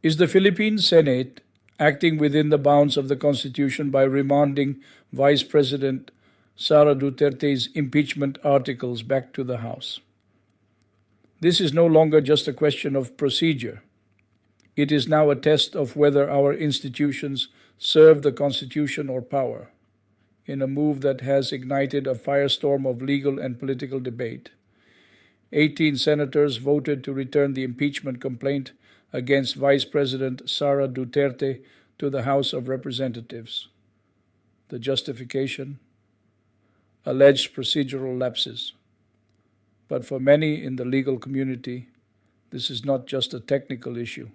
Is the Philippine Senate acting within the bounds of the Constitution by remanding Vice President Sara Duterte's impeachment articles back to the House? This is no longer just a question of procedure. It is now a test of whether our institutions serve the Constitution or power, in a move that has ignited a firestorm of legal and political debate. 18 senators voted to return the impeachment complaint against Vice President Sara Duterte to the House of Representatives. The justification? Alleged procedural lapses. But for many in the legal community, this is not just a technical issue.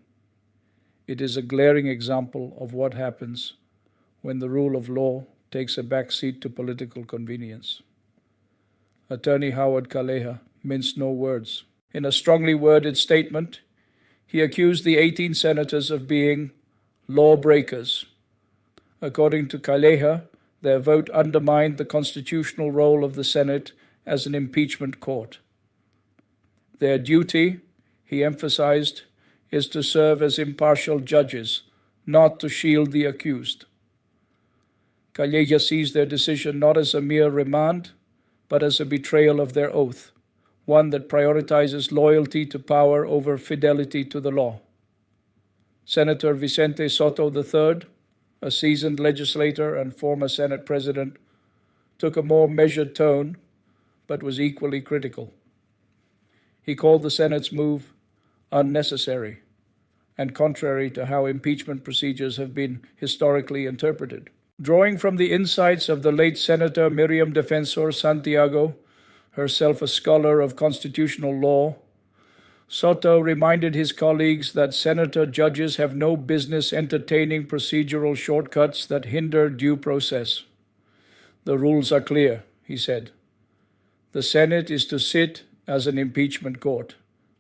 It is a glaring example of what happens when the rule of law takes a back seat to political convenience. Attorney Howard Calleja minced no words. In a strongly worded statement, he accused the 18 senators of being lawbreakers. According to Calleja, their vote undermined the constitutional role of the Senate as an impeachment court. Their duty, he emphasized, is to serve as impartial judges, not to shield the accused. Calleja sees their decision not as a mere remand, but as a betrayal of their oath, one that prioritizes loyalty to power over fidelity to the law. Senator Vicente Sto III, a seasoned legislator and former Senate president, took a more measured tone, but was equally critical. He called the Senate's move unnecessary and contrary to how impeachment procedures have been historically interpreted. Drawing from the insights of the late Senator Miriam Defensor Santiago, herself a scholar of constitutional law, Sotto reminded his colleagues that senator judges have no business entertaining procedural shortcuts that hinder due process. The rules are clear, he said. The Senate is to sit as an impeachment court,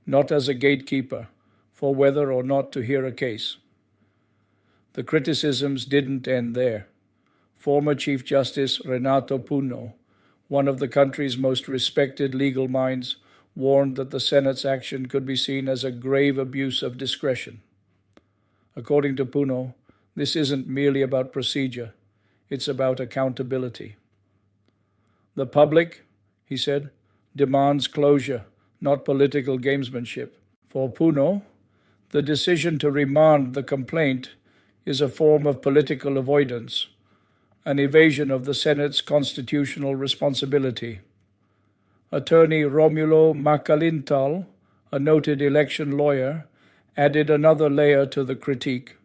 not as a gatekeeper for whether or not to hear a case. The criticisms didn't end there. Former Chief Justice Renato Puno, one of the country's most respected legal minds, warned that the Senate's action could be seen as a grave abuse of discretion. According to Puno, this isn't merely about procedure, it's about accountability. The public, he said, demands closure, not political gamesmanship. For Puno, the decision to remand the complaint is a form of political avoidance, an evasion of the Senate's constitutional responsibility. Attorney Romulo Macalintal, a noted election lawyer, added another layer to the critique.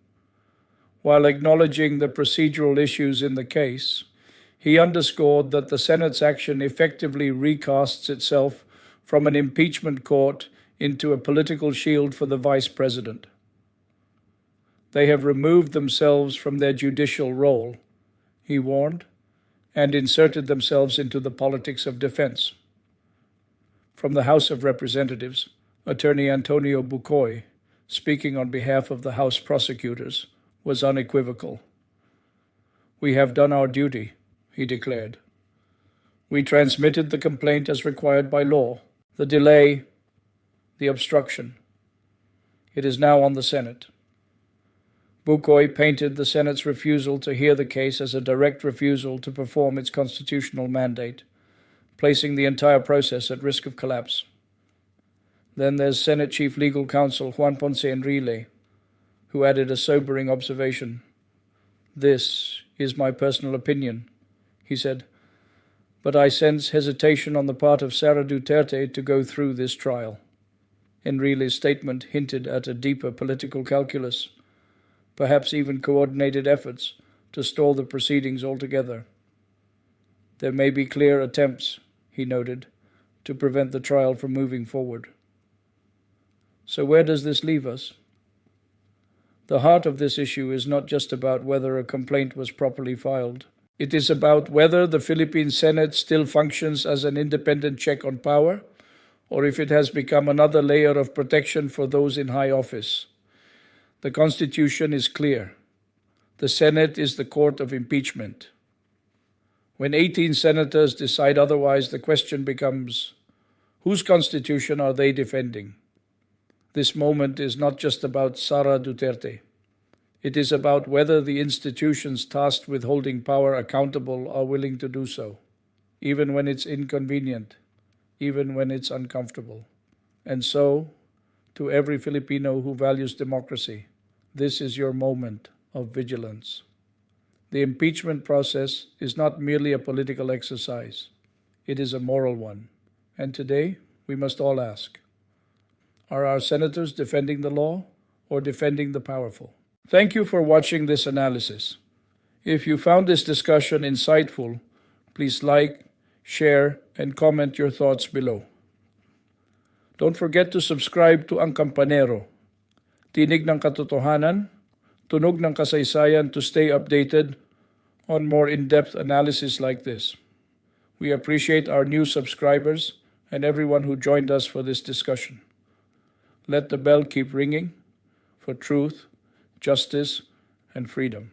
While acknowledging the procedural issues in the case, he underscored that the Senate's action effectively recasts itself from an impeachment court into a political shield for the vice president. They have removed themselves from their judicial role, he warned, and inserted themselves into the politics of defense. From the House of Representatives, Attorney Antonio Bucoy, speaking on behalf of the House prosecutors, was unequivocal. "We have done our duty," he declared. "We transmitted the complaint as required by law. The delay, the obstruction. It is now on the Senate." Bucoy painted the Senate's refusal to hear the case as a direct refusal to perform its constitutional mandate, placing the entire process at risk of collapse. Then there's Senate Chief Legal Counsel Juan Ponce Enrile, who added a sobering observation. "This is my personal opinion," he said, "but I sense hesitation on the part of Sara Duterte to go through this trial." Enrile's statement hinted at a deeper political calculus, perhaps even coordinated efforts to stall the proceedings altogether. There may be clear attempts, he noted, to prevent the trial from moving forward. So where does this leave us? The heart of this issue is not just about whether a complaint was properly filed. It is about whether the Philippine Senate still functions as an independent check on power, or if it has become another layer of protection for those in high office. The Constitution is clear. The Senate is the court of impeachment. When 18 senators decide otherwise, the question becomes, whose Constitution are they defending? This moment is not just about Sara Duterte. It is about whether the institutions tasked with holding power accountable are willing to do so, even when it's inconvenient, even when it's uncomfortable. And so, to every Filipino who values democracy, this is your moment of vigilance. The impeachment process is not merely a political exercise. It is a moral one. And today, we must all ask, are our senators defending the law or defending the powerful? Thank you for watching this analysis. If you found this discussion insightful, please like, share, and comment your thoughts below. Don't forget to subscribe to Ang Kampanero, Tinig ng Katotohanan, Tunog ng Kasaysayan to stay updated on more in-depth analysis like this. We appreciate our new subscribers and everyone who joined us for this discussion. Let the bell keep ringing for truth, justice, and freedom.